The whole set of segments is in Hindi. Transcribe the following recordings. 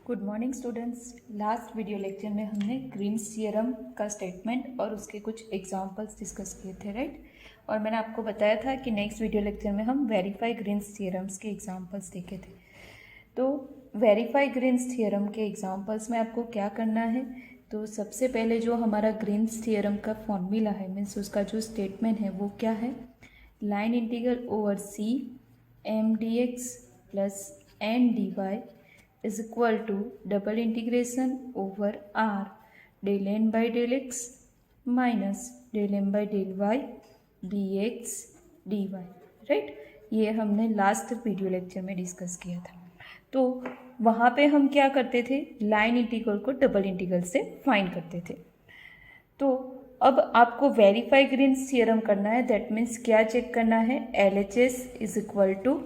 Good morning students. Last video lecture में हमने ग्रीन्स थ्योरम का स्टेटमेंट और उसके कुछ एग्जांपल्स डिस्कस किए थे, राइट। और मैंने आपको बताया था कि नेक्स्ट वीडियो लेक्चर में हम वेरीफाई ग्रीन्स थ्योरम्स के एग्जांपल्स देखे थे। तो वेरीफाई ग्रीन्स थ्योरम के एग्जांपल्स में आपको क्या करना है, तो सबसे पहले जो हमारा ग्रीन्स थ्योरम का फॉर्मूला है, मीन्स उसका जो स्टेटमेंट है वो क्या है, line integral over C M D x plus N D y is equal to double integration over r del n by del x minus del n by del y dx dy, right. ये हमने लास्ट वीडियो लेक्चर में डिस्कस किया था। तो वहाँ पे हम क्या करते थे, लाइन इंटीग्रल को डबल इंटीग्रल से फाइंड करते थे। तो अब आपको वेरीफाई ग्रीन्स थ्योरम करना है, दैट मीन्स क्या चेक करना है, LHS is equal to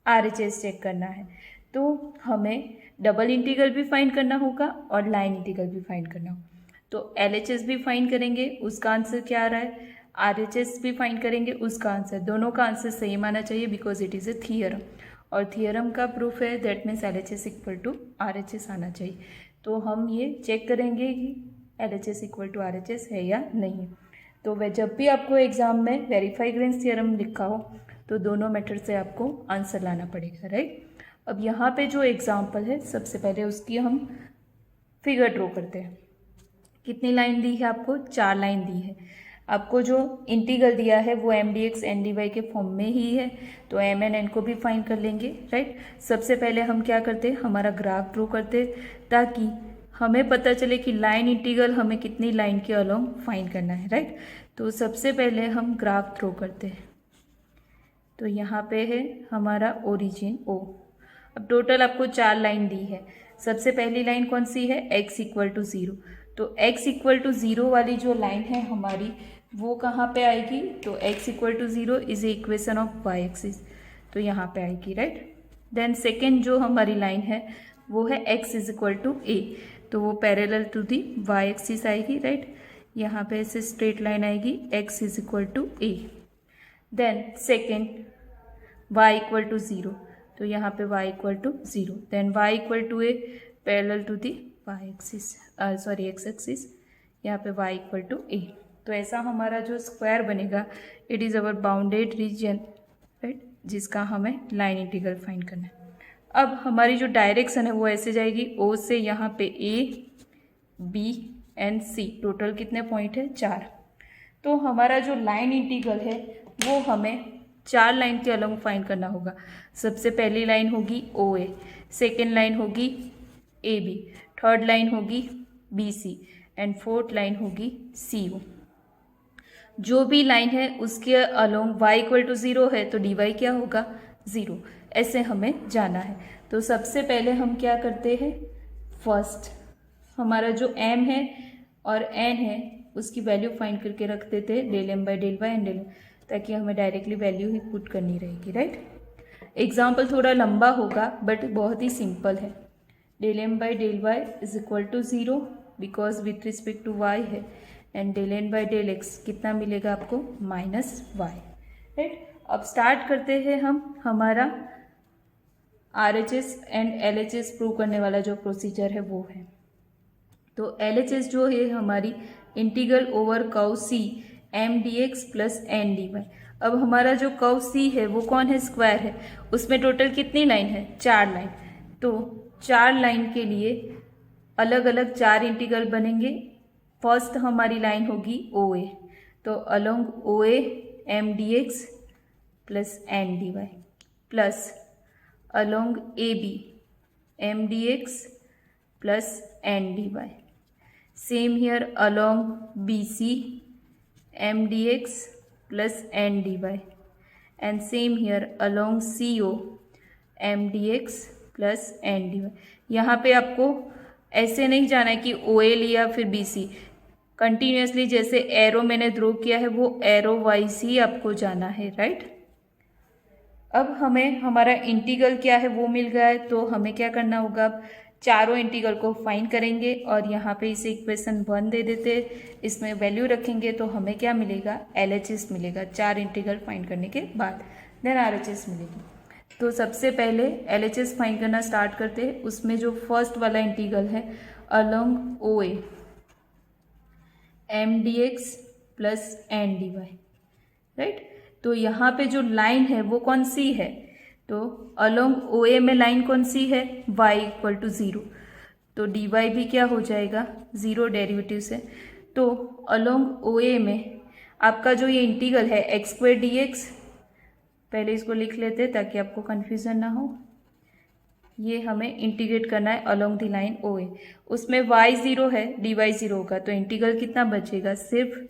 RHS check करना है। तो हमें डबल इंटीग्रल भी फाइंड करना होगा और लाइन इंटीग्रल भी फाइंड करना होगा। तो LHS भी फाइंड करेंगे, उसका आंसर क्या आ रहा है, RHS भी फाइंड करेंगे, उसका आंसर, दोनों का आंसर सेम आना चाहिए because it is a theorem, और थियरम का प्रूफ है, that means LHS equal to RHS आना चाहिए। तो हम ये चेक करेंगे कि LHS इक्वल टू RHS है या नहीं। तो वह जब भी आपको एग्जाम में वेरीफाई ग्रीन्स थ्योरम लिखा हो तो दोनों मेथड से आपको आंसर लाना पड़ेगा, राइट। अब यहाँ पे जो एग्जाम्पल है, सबसे पहले उसकी हम फिगर ड्रॉ करते हैं। कितनी लाइन दी है आपको, 4 लाइन दी है। आपको जो इंटीग्रल दिया है वो M D x N D y के फॉर्म में ही है, तो एम एन एन को भी फाइंड कर लेंगे, राइट। सबसे पहले हम क्या करते, हमारा ग्राफ ड्रॉ करते ताकि हमें पता चले कि लाइन इंटीग्रल हमें कितनी लाइन के अलोंग फाइंड करना है, राइट। तो सबसे पहले हम ग्राफ ड्रॉ करते हैं। तो यहाँ पे है हमारा ओरिजिन ओ। अब टोटल आपको 4 लाइन दी है। सबसे पहली लाइन कौन सी है, x इक्वल टू 0। तो x इक्वल टू 0 वाली जो लाइन है हमारी वो कहाँ पे आएगी, तो x equal to 0 is a equation of y axis, तो यहाँ पे आएगी, राइट। देन सेकेंड जो हमारी लाइन है वो है x is equal to a, तो वो parallel to the y axis आएगी, राइट। यहाँ पे ऐसे स्ट्रेट लाइन आएगी, x is equal to a। Then second y equal to 0, तो यहाँ पे y equal to 0, then y equal to a parallel to the y axis, x axis, यहाँ पे y इक्वल टू ए। तो ऐसा हमारा जो स्क्वायर बनेगा, it is our bounded reason, right, जिसका हमें लाइन इंटीग्रल फाइंड करना है। अब हमारी जो डायरेक्शन है वो ऐसे जाएगी, O से यहाँ पे A B and C, total कितने पॉइंट है, 4। तो हमारा जो लाइन इंटीग्रल है वो हमें 4 लाइन के अलोंग फाइंड करना होगा। सबसे पहली लाइन होगी OA, सेकेंड लाइन होगी AB, थर्ड लाइन होगी BC एंड फोर्थ लाइन होगी CO। जो भी लाइन है उसके अलोंग y इक्वल टू 0 है तो dy क्या होगा, 0। ऐसे हमें जाना है। तो सबसे पहले हम क्या करते हैं, फर्स्ट हमारा जो m है और n है उसकी वैल्यू फाइंड करके रख देते हैं, del m by del y and del, ताकि हमें डायरेक्टली वैल्यू ही पुट करनी रहेगी, राइट। एग्जाम्पल थोड़ा लंबा होगा बट बहुत ही सिंपल है। Del M by del y is equal to 0 because with respect to y है, and del N by del x कितना मिलेगा आपको, -y, राइट। अब स्टार्ट करते हैं हम हमारा RHS एंड LHS प्रूव करने वाला जो प्रोसीजर है वो है। तो LHS जो है हमारी integral over curve C M D x plus N D y. अब हमारा जो कर्व C है वो कौन है, स्क्वायर है, उसमें टोटल कितनी लाइन है, 4 लाइन। तो 4 लाइन के लिए अलग अलग 4 इंटीग्रल बनेंगे। फर्स्ट हमारी लाइन होगी OA, तो along OA M D x plus N D y, plus along AB M D x plus N D y, same here along BC M D x plus N D y, and same here along CO M D x plus N D y. यहाँ पे आपको ऐसे नहीं जाना है कि OA लिया फिर BC, कंटिन्यूसली जैसे एरो मैंने ड्रॉ किया है वो एरो वाइज ही आपको जाना है, राइट। अब हमें हमारा इंटीग्रल क्या है वो मिल गया है, तो हमें क्या करना होगा, अब चारों इंटीग्रल को फाइंड करेंगे और यहाँ पे इसे इक्वेशन 1 दे देते, इसमें वैल्यू रखेंगे तो हमें क्या मिलेगा, LHS मिलेगा 4 इंटीग्रल फाइंड करने के बाद, देन RHS मिलेगी। तो सबसे पहले LHS फाइंड करना स्टार्ट करते हैं। उसमें जो फर्स्ट वाला इंटीग्रल है along OA MDX plus NDY, right. तो यहाँ पे जो लाइन है वो कौन सी है, तो अलोंग OA में लाइन कौन सी है, y इक्वल टू 0, तो dy भी क्या हो जाएगा 0 डेरिवेटिव से। तो अलोंग OA में आपका जो ये इंटीग्रल है x² dx, पहले इसको लिख लेते हैं ताकि आपको कन्फ्यूज़न ना हो। ये हमें इंटीग्रेट करना है अलोंग द लाइन OA, उसमें y 0 है dy 0 होगा, तो इंटीग्रल कितना बचेगा, सिर्फ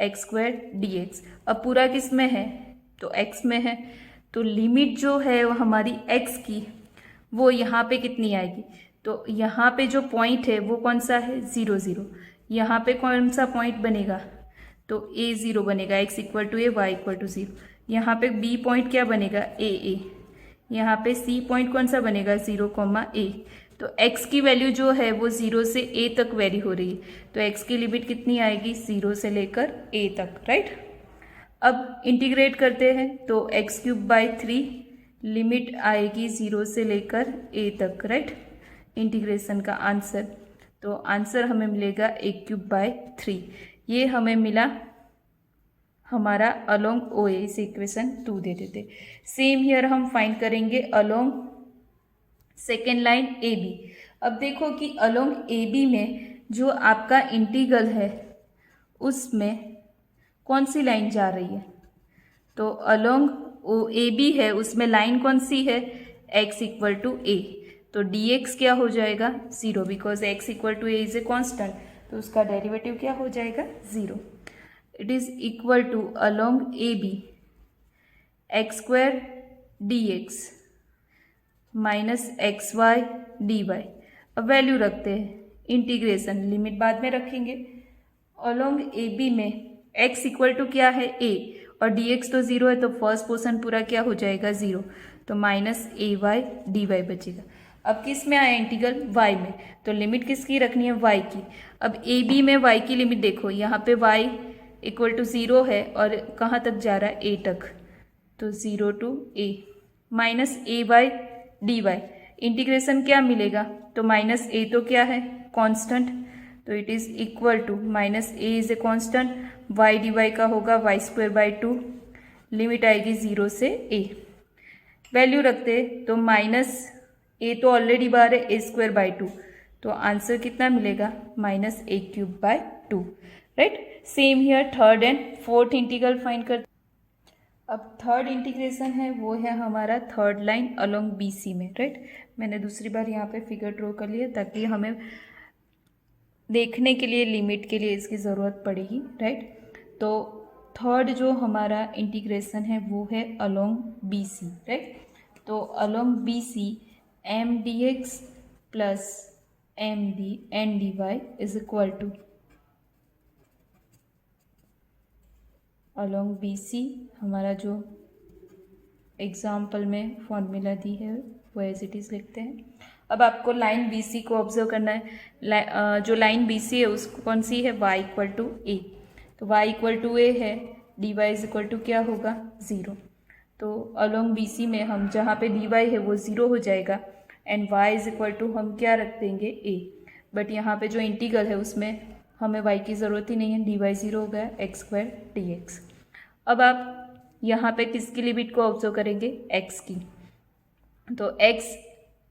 x² dx। अब पूरा किस में है, तो x में है, तो लिमिट जो है वो हमारी x की वो यहाँ पे कितनी आएगी, तो यहाँ पे जो पॉइंट है वो कौन सा है 0 0, यहाँ पे कौन सा पॉइंट बनेगा, तो a 0 बनेगा, x equal to a y equal to 0। यहाँ पे b पॉइंट क्या बनेगा a, यहाँ पे c पॉइंट कौन सा बनेगा 0, a। तो x की वैल्यू जो है वो 0 से a तक वेरी हो रही है, तो x की लिमिट कितनी आएगी 0 से लेकर a तक, राइट। अब इंटीग्रेट करते हैं तो x³ 3 लिमिट आएगी 0 से लेकर a तक, राइट। इंटीग्रेशन का आंसर, तो आंसर हमें मिलेगा a³ 3। ये हमें मिला हमारा अलोंग OA, इस इक्वेशन 2 दे देते। सेम हियर हम फाइंड करेंगे अलोंग सेकेंड लाइन AB। अब देखो कि अलोंग AB में जो आपका इंटीग्रल है उसमें कौन सी लाइन जा रही है, तो अलोंग AB है उसमें लाइन कौन सी है x इक्वल टू a, तो dx क्या हो जाएगा 0, because x equal to a is a constant, तो उसका डेरिवेटिव क्या हो जाएगा 0। It is equal to along AB x² dx minus xy dy। अब वैल्यू रखते हैं, इंटीग्रेशन लिमिट बाद में रखेंगे। अलोंग AB में x इक्वल टू क्या है a और dx तो 0 है, तो फर्स्ट पोर्शन पूरा क्या हो जाएगा 0, तो माइनस ay dy बचेगा। अब किस में आया इंटीग्रल y में, तो लिमिट किसकी रखनी है y की। अब AB में y की लिमिट देखो, यहाँ पे y इक्वल टू 0 है और कहाँ तक जा रहा है a तक, तो 0 to a minus ay dy। Integration क्या मिलेगा, तो माइनस a तो क्या है कांस्टेंट, तो it is equal to minus a is a constant, y dy का होगा y²/2, लिमिट आएगी 0 से a। वैल्यू रखते तो माइनस a तो ऑलरेडी बाहर है a²/2, तो आंसर कितना मिलेगा minus a³/2, right. Same here third and fourth integral find करते। अब थर्ड इंटीग्रेशन है वो है हमारा थर्ड लाइन अलोंग BC में, राइट। मैंने दूसरी बार यहाँ पे फिगर ड्रॉ कर लिया ताकि हमें देखने के लिए लिमिट के लिए इसकी ज़रूरत पड़ेगी, राइट। तो थर्ड जो हमारा इंटीग्रेशन है वो है अलोंग BC, राइट। तो along BC MDX plus NDY is equal to along BC हमारा जो एग्जाम्पल में फॉर्मूला दी है वो एज इट इज़ लिखते हैं। अब आपको लाइन BC को ऑब्जर्व करना है। जो लाइन BC है उसको कौन सी है y इक्वल टू a, तो y इक्वल टू a है, dy इज इक्वल टू क्या होगा 0। तो अलोंग BC में हम जहाँ पे dy है वो 0 हो जाएगा and y is equal to हम क्या रख देंगे a, बट यहाँ पे जो इंटीग्रल है उसमें हमें y की ज़रूरत ही नहीं है, dy 0 हो गया x² dx। अब आप यहाँ पे किसकी लिमिट को ऑब्जर्व करेंगे x की, तो x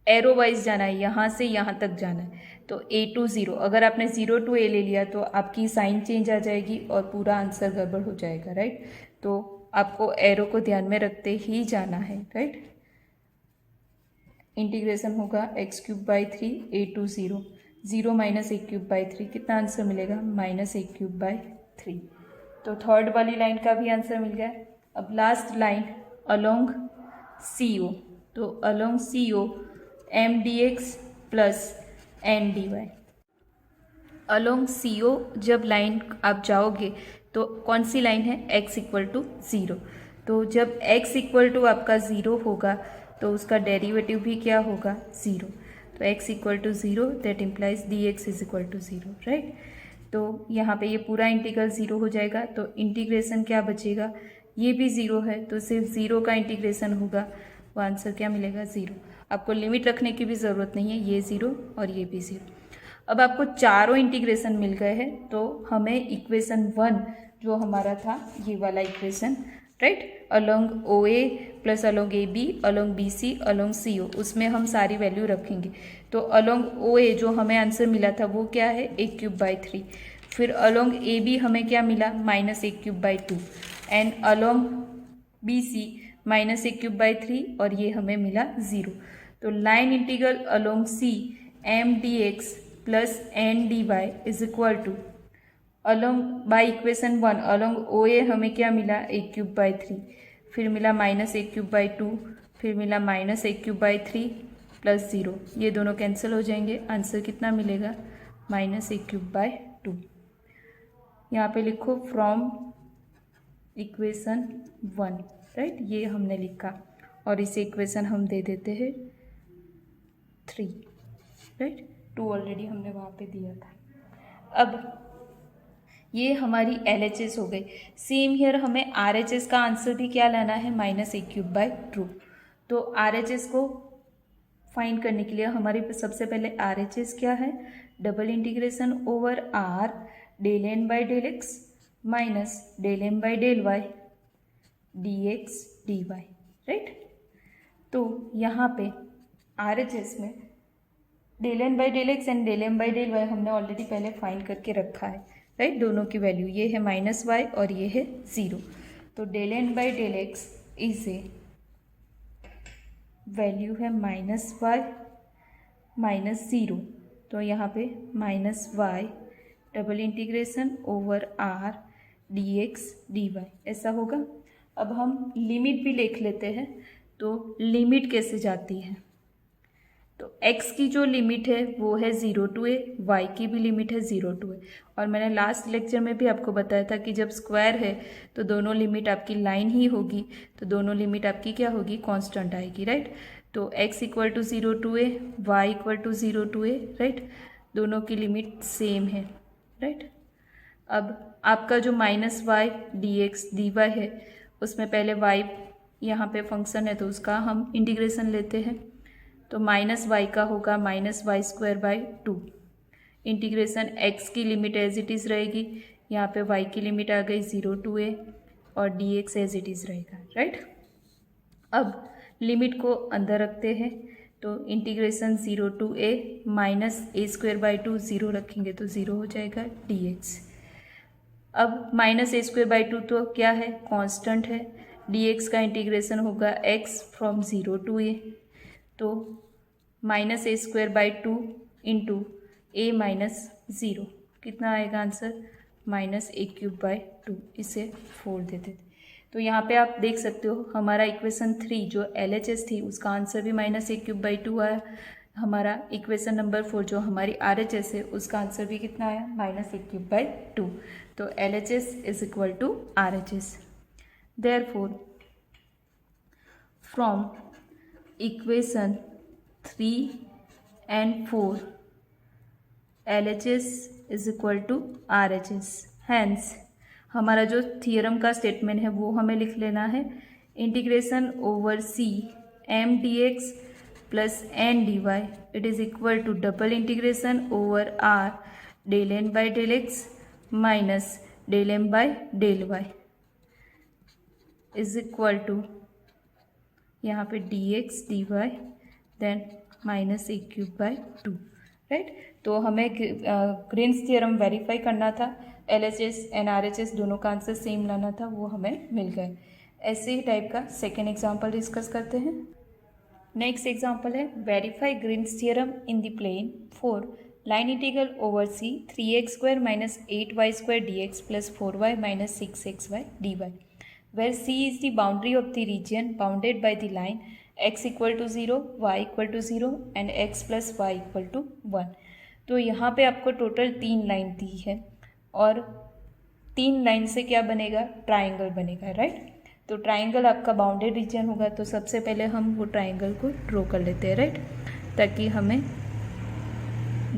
एरो वाइज जाना है, यहाँ से यहाँ तक जाना है, तो a टू 0। अगर आपने 0 टू a ले लिया तो आपकी साइन चेंज आ जाएगी और पूरा आंसर गड़बड़ हो जाएगा, राइट। तो आपको एरो को ध्यान में रखते ही जाना है, राइट। इंटीग्रेशन होगा x³ 3 a to 0, 0 minus a³/3, कितना आंसर मिलेगा माइनस a³/3। तो थर्ड वाली लाइन का भी आंसर मिल गया। अब लास्ट लाइन अलोंग CO, तो along CO MDX plus NDY। Along CO जब लाइन आप जाओगे तो कौन सी लाइन है x इक्वल टू 0, तो जब x इक्वल टू आपका 0 होगा तो उसका डेरिवेटिव भी क्या होगा 0, तो x equal to 0 that implies dx is equal to 0, right. तो यहाँ पे ये पूरा इंटीग्रल 0 हो जाएगा, तो इंटीग्रेशन क्या बचेगा, ये भी 0 है तो सिर्फ 0 का इंटीग्रेशन होगा आपको आंसर क्या मिलेगा 0। आपको लिमिट रखने की भी ज़रूरत नहीं है, ये 0 और ये भी 0। अब आपको चारों इंटीग्रेशन मिल गए हैं, तो हमें इक्वेशन 1 जो हमारा था ये वाला equation, right, along O A plus along A B along B C along C O, उसमें हम सारी वैल्यू रखेंगे। तो अलोंग ओ ए जो हमें आंसर मिला था वो क्या है a³/3। फिर अलोंग ए बी हमें क्या मिला -a³/2 and along B C -a³/3 और ये हमें मिला 0। तो line integral along C M D x plus N D Y is equal to along by equation 1 along O A हमें क्या मिला a³/3, फिर मिला -a³/2, फिर मिला -a³/3 प्लस 0। ये दोनों कैंसिल हो जाएंगे, आंसर कितना मिलेगा -a³/2। यहाँ पे लिखो फ्रॉम इक्वेशन 1, राइट, ये हमने लिखा और इसे इक्वेशन हम दे देते हैं 3, राइट, 2 ऑलरेडी हमने वहाँ पे दिया था। अब ये हमारी LHS हो गई। सेम हियर हमें RHS का आंसर भी क्या लाना है -a³/2। तो RHS को फाइंड करने के लिए हमारे सबसे पहले RHS क्या है, double integration over R del n by del x minus del m by del y dx dy, right. तो यहाँ पे RHS में del n by del x and del m by del y हमने ऑलरेडी पहले फाइंड करके रखा है, राइट, दोनों की वैल्यू ये है -y और ये है 0। तो del n by del x is a value है -y -0। तो यहाँ पे -y double integration over r dx dy ऐसा होगा। अब हम लिमिट भी लिख लेते हैं। तो लिमिट कैसे जाती है, तो x की जो लिमिट है वो है 0 to a, y की भी लिमिट है 0 to a। और मैंने लास्ट लेक्चर में भी आपको बताया था कि जब स्क्वायर है तो दोनों लिमिट आपकी लाइन ही होगी, तो दोनों लिमिट आपकी क्या होगी, कांस्टेंट आएगी, राइट। तो x equal to 0 to a, y equal to 0 to a, right, दोनों की लिमिट सेम है, राइट। अब आपका जो -y dx dy है उसमें पहले y यहाँ पे फंक्शन है तो उसका हम इंटीग्रेशन लेते हैं। तो -y का होगा -y²/2 इंटीग्रेशन x की लिमिट एज इट इज़ रहेगी, यहाँ पे y की लिमिट आ गई 0 to a और dx एज इट इज़ रहेगा, राइट। अब लिमिट को अंदर रखते हैं, तो इंटीग्रेशन 0 to a -a²/2 0 रखेंगे तो 0 हो जाएगा dx। अब -a²/2 तो क्या है, कांस्टेंट है, dx का इंटीग्रेशन होगा x फ्रॉम 0 to a, तो -a²/2 इंटू a -0 कितना आएगा आंसर -a³/2। इसे फोड़ देते थे। तो यहाँ पे आप देख सकते हो हमारा इक्वेशन 3 जो LHS थी उसका आंसर भी -a³/2 आया। हमारा इक्वेशन नंबर 4 जो हमारी RHS है उसका आंसर भी कितना आया -a³/2। तो LHS is equal to RHS। Therefore from equation 3 and 4 LHS is equal to RHS। Hence हमारा जो थियरम का स्टेटमेंट है वो हमें लिख लेना है, integration over C m dx plus n dy it is equal to double integration over R del n by del x minus del m by del y is equal to यहाँ पे dx dy then -a³/2, right. तो हमें ग्रीन्स थ्योरम वेरीफाई करना था, LHS एंड RHS दोनों का आंसर सेम लाना था, वो हमें मिल गए। ऐसे ही टाइप का सेकेंड एग्जांपल डिस्कस करते हैं। नेक्स्ट एग्जांपल है verify Green's theorem in the plane 4 line integral over C 3x² - 8y² dx plus 4y - 6xy dy where C is the boundary of the region bounded by the line x equal to 0, y equal to 0 and x plus y equal to 1। तो यहाँ पे आपको टोटल 3 लाइन दी है और 3 लाइन से क्या बनेगा, ट्राइंगल बनेगा, राइट। तो ट्राइंगल आपका बाउंडेड रीजन होगा, तो सबसे पहले हम वो ट्राइंगल को ड्रॉ कर लेते हैं, राइट, ताकि हमें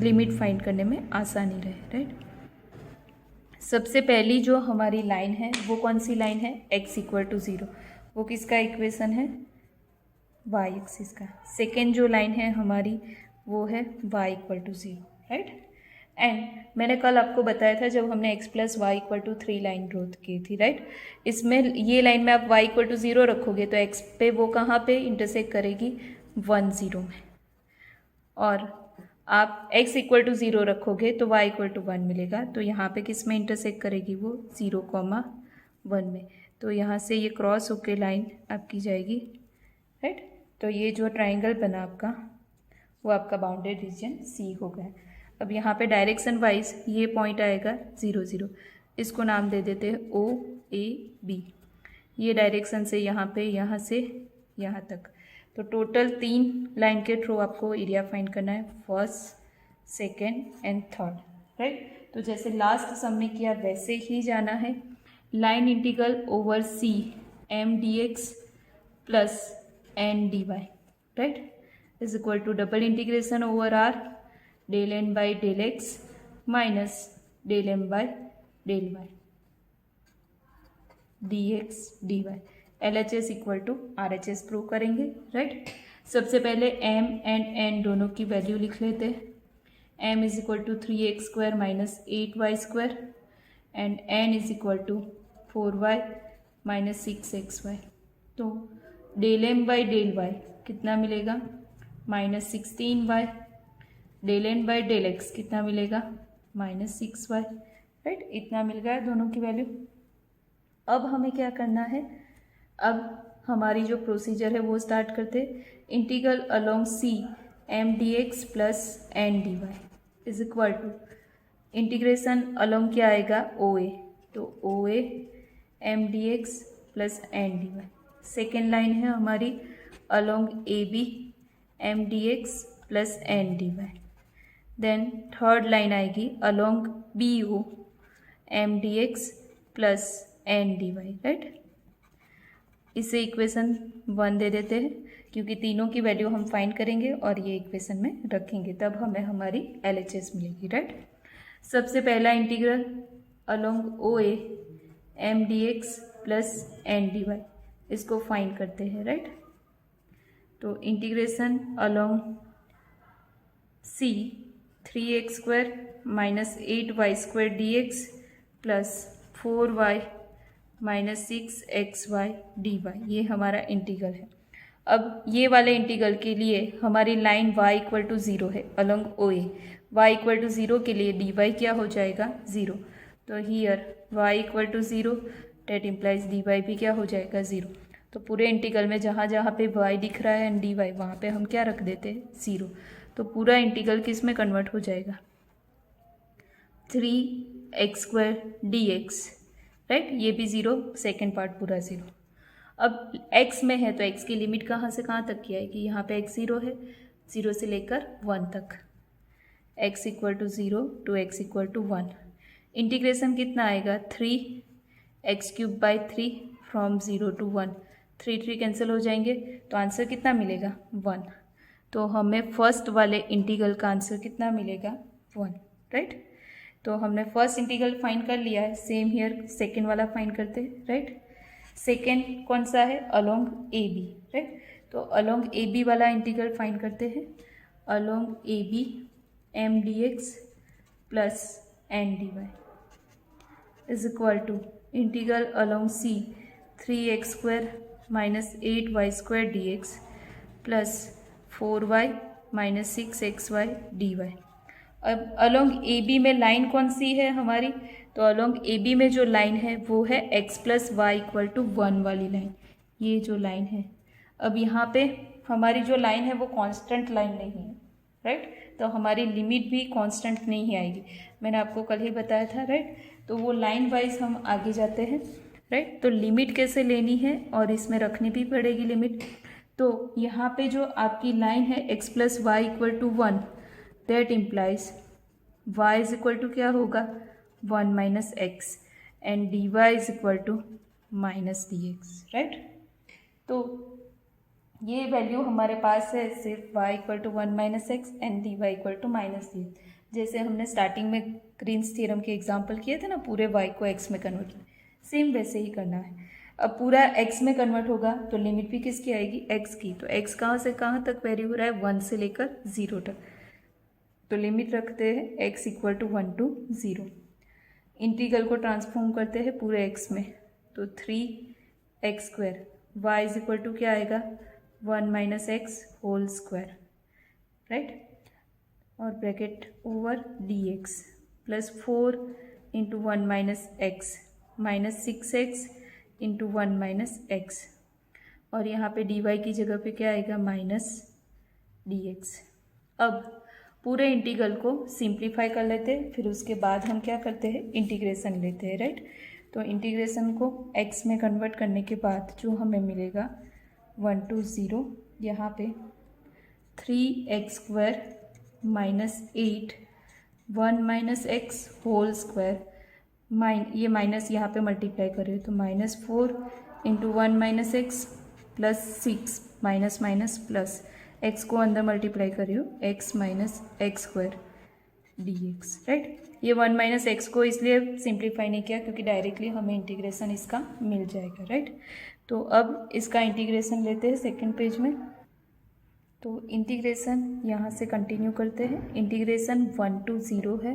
लिमिट फाइंड करने में आसानी रहे, राइट। सबसे पहली जो हमारी लाइन है वो कौन सी लाइन है, x इक्वल टू 0। वो किसका इक्वेशन है, वाई एक्सिस का। सेकेंड जो लाइन है हमारी वो है y equal to 0, right. And मैंने कल आपको बताया था जब हमने x plus y equal to 3 line ग्रोथ की थी, राइट। इसमें ये लाइन में आप y इक्वल टू 0 रखोगे तो x पे वो कहाँ पे इंटरसेक्ट करेगी, 1 0 में, और आप x इक्वल टू 0 रखोगे तो y इक्वल टू 1 मिलेगा। तो यहाँ पे किस में इंटरसेक्ट करेगी, वो 0,1 में। तो यहाँ से ये क्रॉस होके लाइन आपकी जाएगी, राइट। तो ये जो ट्राइंगल बना आपका वो आपका बाउंडेड रीजन C हो गया। अब यहाँ पे डायरेक्शन वाइज ये पॉइंट आएगा 0 0, इसको नाम दे देते हैं OAB। ये डायरेक्शन से यहाँ से यहाँ तक। तो टोटल 3 लाइन के थ्रू आपको एरिया फाइंड करना है, first, second and third, right. तो जैसे लास्ट सम में किया वैसे ही जाना है। Line integral over C m/dx plus n dy, right, is equal to double integration over R del n by del x minus del m by del y dx dy। LHS equal to RHS prove करेंगे, राइट। सबसे पहले m एंड n दोनों की वैल्यू लिख लेते हैं। m is equal to 3x square minus 8y square and n is equal to 4y minus 6xy। तो del m by del y कितना मिलेगा, minus 16y, del n by del x कितना मिलेगा, माइनस 6y, राइट। इतना मिल गया दोनों की वैल्यू। अब हमें क्या करना है, अब हमारी जो प्रोसीजर है वो स्टार्ट करते। Integral along C m/dx plus n dy is equal to integration along क्या आएगा, OA, तो OA m/dx plus n dy। Second line है हमारी along AB m/dx plus n dy। Then third line आएगी along BO m/dx plus n dy, right. इसे इक्वेशन 1 दे देते हैं क्योंकि तीनों की वैल्यू हम फाइंड करेंगे और ये इक्वेशन में रखेंगे, तब हमें हमारी LHS मिलेगी, राइट। सबसे पहला integral along OA m/dx plus n dy, इसको फाइंड करते हैं, राइट। तो integration along C 3x square minus 8y square dx plus 4y minus 6xy dy, ये हमारा इंटीग्रल है। अब ये वाले इंटीग्रल के लिए हमारी लाइन y इक्वल टू 0 है along OA। y equal to 0 के लिए dy क्या हो जाएगा, 0। तो here y equal to 0 that implies dy भी क्या हो जाएगा, 0। तो पूरे इंटीग्रल में जहाँ जहाँ पे y दिख रहा है एंड dy, वहाँ पे हम क्या रख देते हैं, 0। तो पूरा इंटीग्रल किस में कन्वर्ट हो जाएगा, 3x स्क्वायर dx, राइट। ये भी 0, सेकेंड पार्ट पूरा 0। अब x में है तो x की लिमिट कहाँ से कहाँ तक की आएगी, यहाँ पे x 0 है, 0 से लेकर 1 तक, x equal to 0 to x equal to 1। Integration कितना आएगा, 3x³ by 3 from 0 to 1, 3 cancel हो जाएंगे तो आंसर कितना मिलेगा, 1। तो हमें फर्स्ट वाले इंटीग्रल का आंसर कितना मिलेगा, 1, राइट। तो हमने फर्स्ट इंटीग्रल फाइंड कर लिया है। सेम हियर सेकेंड वाला फाइंड करते हैं, राइट। सेकेंड कौन सा है, अलोंग AB, राइट। तो अलोंग AB वाला इंटीग्रल फाइंड करते हैं। Along AB m/dx plus n dy is equal to integral along C 3x square minus 8y square dx plus 4y minus 6xy dy। अब अलोंग AB में लाइन कौन सी है हमारी, तो अलोंग AB में जो लाइन है वो है x plus y equal to 1 वाली लाइन, ये जो लाइन है। अब यहाँ पे हमारी जो लाइन है वो कांस्टेंट लाइन नहीं है, राइट। तो हमारी लिमिट भी कांस्टेंट नहीं आएगी, मैंने आपको कल ही बताया था, राइट। तो वो लाइन वाइज हम आगे जाते हैं, राइट। तो लिमिट कैसे लेनी है और इसमें रखनी भी पड़ेगी लिमिट। तो यहाँ पे जो आपकी लाइन है x plus y equal to 1, that implies y is equal to क्या होगा, 1 minus x and dy is equal to minus dx, right. तो ये वैल्यू हमारे पास है सिर्फ y equal to 1 minus x and dy equal to minus dx। जैसे हमने स्टार्टिंग में ग्रीन्स थ्योरम के एग्जाम्पल किए थे ना, पूरे y को x में कन्वर्ट किया, सेम वैसे ही करना है। अब पूरा x में कन्वर्ट होगा तो लिमिट भी किसकी आएगी, x की। तो x कहाँ से कहाँ तक वेरी हो रहा है, 1 से लेकर 0 तक। तो लिमिट रखते हैं x equal to 1 to 0। Integral को ट्रांसफॉर्म करते हैं पूरे x में, तो 3x²। y is equal to क्या आएगा, 1 minus x whole square, right. और bracket over dx plus 4 into 1 minus x minus 6x into 1 minus x. और यहाँ पे dy की जगह पे क्या आएगा, माइनस dx। अब पूरे इंटीग्रल को सिंप्लीफाई कर लेते हैं, फिर उसके बाद हम क्या करते हैं, इंटीग्रेशन लेते हैं, राइट। तो इंटीग्रेशन को x में कन्वर्ट करने के बाद जो हमें मिलेगा 1 to 0, यहाँ पे 3x² minus 8 1 minus x whole square, ये माइनस यहाँ पे मल्टीप्लाई करें तो -4 into 1 minus x plus 6 minus minus plus x को अंदर मल्टीप्लाई करियो x minus x² dx, right. ये 1 माइनस एक्स को इसलिए सिंप्लीफाई नहीं किया क्योंकि डायरेक्टली हमें इंटीग्रेशन इसका मिल जाएगा, राइट। तो अब इसका इंटीग्रेशन लेते हैं सेकंड पेज में। तो इंटीग्रेशन यहाँ से कंटिन्यू करते हैं। इंटीग्रेशन 1 to 0 है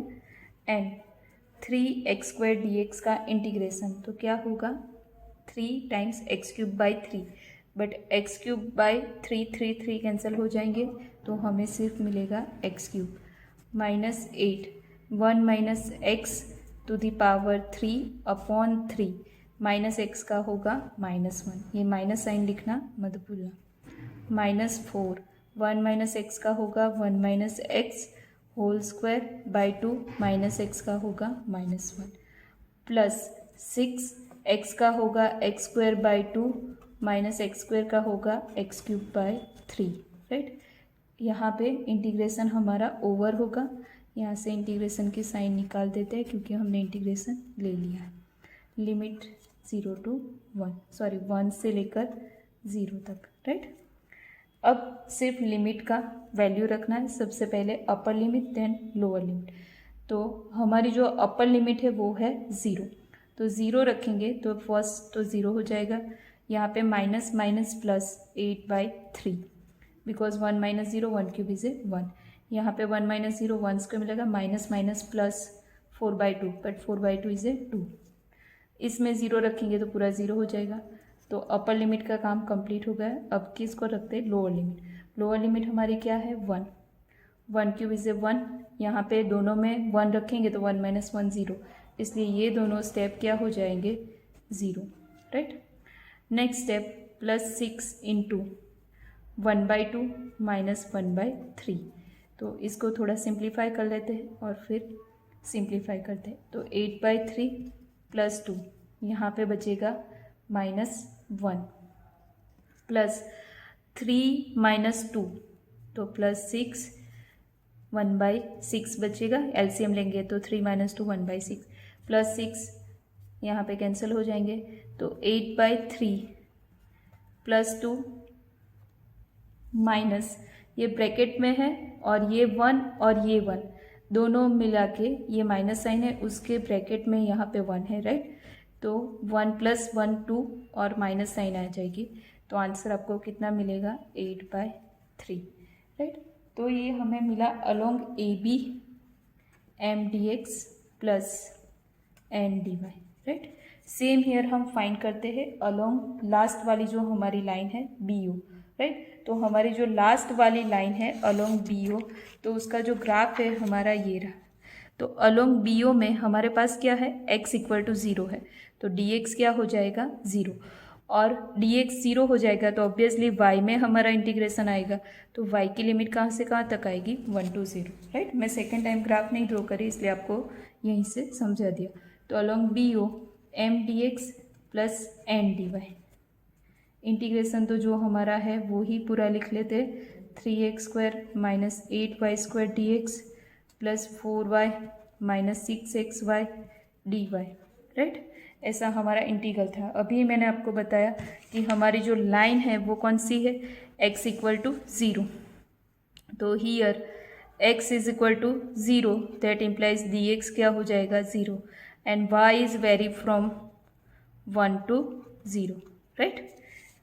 एंड 3x² dx का इंटीग्रेशन तो क्या होगा, 3 times x³/3, but x³/3 3 cancel हो जाएंगे तो हमें सिर्फ मिलेगा x³ minus 8 1 minus x to the power 3 upon 3 minus x का होगा -1, ये माइनस साइन लिखना मत भूलना, -4 1 माइनस एक्स का होगा 1 minus x whole square by 2 minus x का होगा -1 प्लस 6 एक्स का होगा x²/2 माइनस x² का होगा x³/3, राइट। यहाँ पे इंटीग्रेशन हमारा ओवर होगा, यहाँ से इंटीग्रेशन की साइन निकाल देते हैं क्योंकि हमने इंटीग्रेशन ले लिया है। लिमिट 0 to 1 से लेकर 0 तक, राइट। अब सिर्फ लिमिट का वैल्यू रखना है, सबसे पहले upper limit then lower limit. तो हमारी जो अपर लिमिट है वो है 0, तो 0 रखेंगे तो फर्स्ट तो 0 हो जाएगा, यहाँ पे minus minus plus 8/3 because 1 minus 0 1³ is 1, यहाँ पे 1 माइनस 0 1 स्क्वायर मिलेगा, minus minus plus 4/2, but 4/2 is 2। इसमें 0 रखेंगे तो पूरा 0 हो जाएगा। तो अपर लिमिट का काम कंप्लीट हो गया है। अब किसको रखते हैं, लोअर लिमिट। लोअर लिमिट हमारी क्या है 1, 1³ इज 1, यहाँ पे दोनों में 1 रखेंगे तो 1 माइनस 1 0, इसलिए ये दोनों स्टेप क्या हो जाएंगे 0, right. Next step +6 into 1/2 minus 1/3, तो इसको थोड़ा सिंप्लीफाई कर लेते हैं और फिर सिंप्लीफाई करते हैं। तो 8/3 प्लस 2, यहाँ पे बचेगा -1 प्लस 3 माइनस 2 तो +6 1/6 बचेगा, एलसीएम लेंगे तो 3 माइनस 2 1/6 प्लस 6 यहाँ पे कैंसिल हो जाएंगे, तो 8/3 प्लस 2 माइनस ये ब्रैकेट में है और ये 1 और ये 1 दोनों मिला के ये माइनस साइन है, उसके ब्रैकेट में यहाँ पे 1 है, राइट। तो 1 + 1 2 और माइनस साइन आ जाएगी, तो आंसर आपको कितना मिलेगा 8/3, राइट। तो ये हमें मिला along AB MDX plus NDY, right. Same here हम फाइंड करते हैं अलोंग लास्ट वाली जो हमारी लाइन है BO, राइट। तो हमारी जो लास्ट वाली लाइन है अलोंग BO, तो उसका जो ग्राफ है हमारा ये रहा। तो अलोंग BO में हमारे पास क्या है, x = 0 है, तो dx क्या हो जाएगा 0, और dx 0 हो जाएगा तो ऑब्वियसली y में हमारा इंटीग्रेशन आएगा, तो y की लिमिट कहाँ से कहाँ तक आएगी 1 to 0, राइट। मैं सेकेंड टाइम ग्राफ नहीं ड्रॉ करी इसलिए आपको यहीं से समझा दिया। तो along BO MDX plus NDY, integration तो जो हमारा है वो ही पूरा लिख लेते, 3x² minus 8y² dx plus 4y minus 6xy dy, right. ऐसा हमारा इंटीग्रल था। अभी मैंने आपको बताया कि हमारी जो लाइन है वो कौन सी है, x = 0, तो here x = 0 that implies dx क्या हो जाएगा 0 and y is very from 1 to 0, right.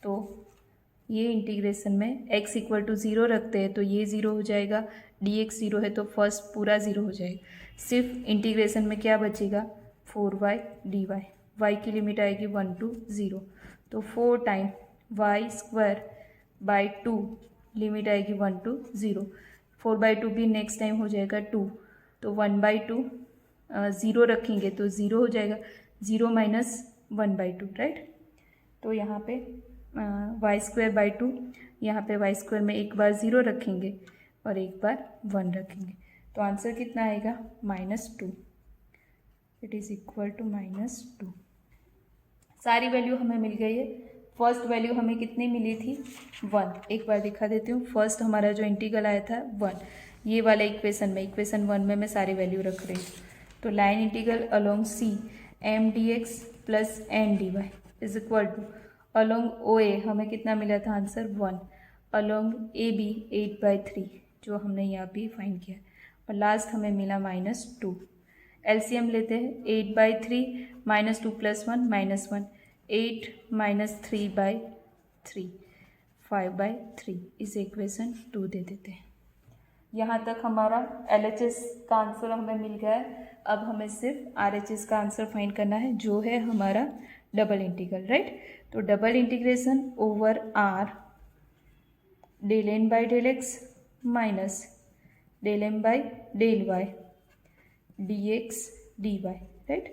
तो ये इंटीग्रेशन में x इक्वल टू 0 रखते हैं तो ये 0 हो जाएगा, dx 0 है तो फर्स्ट पूरा 0 हो जाएगा। सिर्फ इंटीग्रेशन में क्या बचेगा, 4y dy, y की लिमिट आएगी 1 to 0, तो 4 time y square by 2, limit आएगी 1 to 0, 4/2 भी नेक्स्ट टाइम हो जाएगा 2, तो 1/2 0 रखेंगे तो 0 हो जाएगा, 0 माइनस 1/2, राइट। तो यहाँ पे वाई स्क्वायर बाई 2, यहाँ पे वाई स्क्वायर में एक बार 0 रखेंगे और एक बार 1 रखेंगे, तो आंसर कितना आएगा, -2। It is equal to -2। सारी वैल्यू हमें मिल गई है। फर्स्ट वैल्यू हमें कितनी मिली थी, 1। एक बार दिखा देती हूँ, फर्स्ट हमारा जो इंटीग्रल आया था 1, ये वाला इक्वेशन में, इक्वेशन 1 में मैं सारी वैल्यू रख रही हूँ। तो line integral along C M D x plus N D Y is equal to along O A हमें कितना मिला था आंसर 1, अलोंग ए बी 8/3 जो हमने यहाँ भी फाइंड किया, और लास्ट हमें मिला -2। एलसीएम लेते हैं, 8/3 -2 + 1 -1, 8 - 3/3 5/3 इस इक्वेशन 2 दे देते हैं। यहाँ तक हमारा LHS का आंसर हमें मिल गया है। अब हमें सिर्फ RHS का आंसर फाइंड करना है जो है हमारा डबल इंटीग्रल, राइट। तो double integration over R del n by del x minus del m by del y dx dy, right.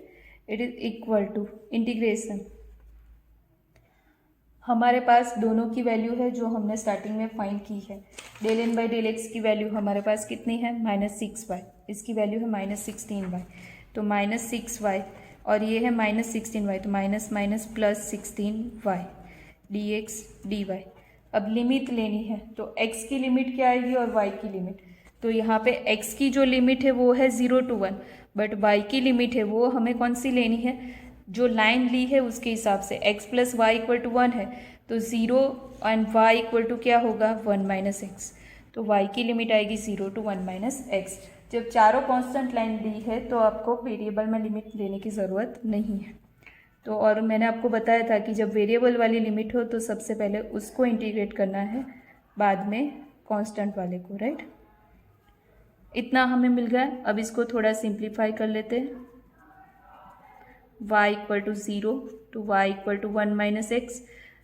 It is equal to integration, हमारे पास दोनों की वैल्यू है जो हमने स्टार्टिंग में फाइंड की है। del n by del x की वैल्यू हमारे पास कितनी है, -6y, इसकी वैल्यू है -16y, तो -6y, और ये है -16y, तो minus minus plus 16y dx dy। अब लिमिट लेनी है, तो x की लिमिट क्या आएगी और y की लिमिट, तो यहाँ पे x की जो लिमिट है वो है 0 to 1, बट y की लिमिट है वो हमें कौन सी लेनी है, जो लाइन ली है उसके हिसाब से। x + y = 1 है तो 0 एंड y = क्या होगा, 1 - x, तो y की लिमिट आएगी 0 to 1 - x। जब चारों कांस्टेंट लाइन दी है तो आपको वेरिएबल में लिमिट लेने की ज़रूरत नहीं है। तो और मैंने आपको बताया था कि जब वेरिएबल वाली लिमिट हो तो सबसे पहले उसको इंटीग्रेट करना है, बाद में कांस्टेंट वाले को, राइट। इतना हमें मिल गया। अब इसको थोड़ा सिंप्लीफाई कर लेते हैं। y = 0 to y = 1 - x,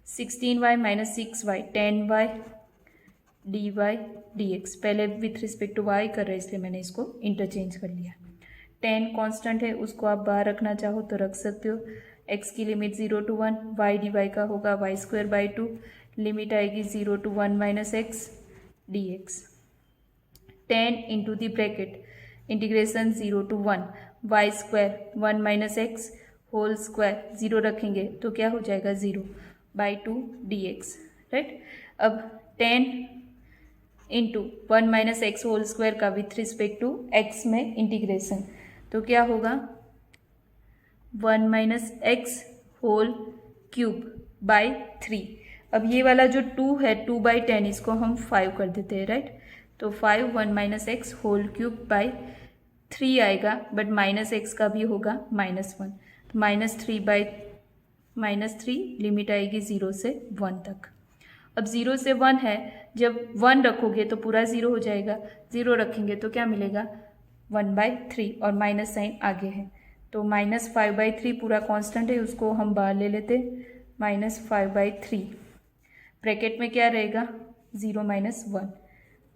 16y - 6y 10y dy dx। पहले विथ रिस्पेक्ट टू y कर रहे हैं इसलिए मैंने इसको इंटरचेंज कर लिया। 10 कांस्टेंट है, उसको आप बाहर रखना चाहो तो रख सकते हो। x की लिमिट 0 to 1, y dy का होगा y²/2, लिमिट आएगी 0 to 1 - x dx। 10 into the bracket integration 0 to 1 y² 1 - x whole square, 0 रखेंगे तो क्या हो जाएगा 0/2 dx, राइट। अब 10 इंटू 1 - x होल स्क्वायर का विथ रिस्पेक्ट टू x में इंटीग्रेशन, तो क्या होगा 1 - x होल क्यूब बाई 3। अब ये वाला जो 2 है 2/10 इसको हम 5 कर देते हैं, राइट। तो 5 1 - x होल क्यूब बाई 3 आएगा, बट -x का भी होगा -1, तो -3 लिमिट आएगी 0 से 1 तक। अब 0 से 1 है, जब 1 रखोगे तो पूरा 0 हो जाएगा, 0 रखेंगे तो क्या मिलेगा 1/3, और माइनस साइन आगे है, तो -5/3 पूरा कांस्टेंट है, उसको हम बाहर ले लेते, -5/3 ब्रैकेट में क्या रहेगा 0 - 1,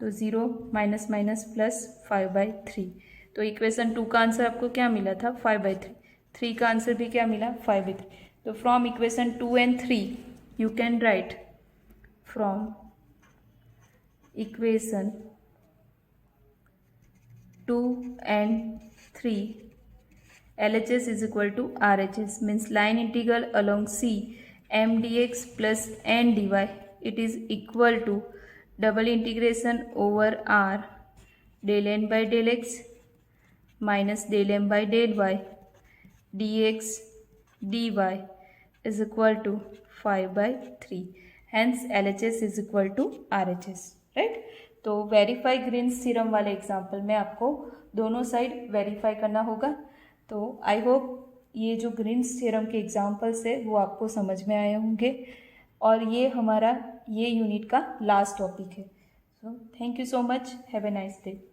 तो 0 माइनस प्लस 5/3। तो इक्वेशन 2 का आंसर आपको क्या मिला था 5/3, 3 का आंसर भी क्या मिला 5/3। तो from equation 2 and 3 you can write, from equation 2 and 3 LHS is equal to RHS, means line integral along C m dx plus n dy, it is equal to double integration over R del n by del x minus del m by del y dx dy is equal to 5/3, hence LHS is equal to RHS, right। तो वेरीफाई ग्रीन्स थ्योरम वाले एग्जाम्पल में आपको दोनों साइड वेरीफाई करना होगा। तो आई होप ये जो ग्रीन्स थ्योरम के एग्जांपल्स है वो आपको समझ में आए होंगे और ये हमारा ये यूनिट का लास्ट टॉपिक है। So thank you so much, have a nice day.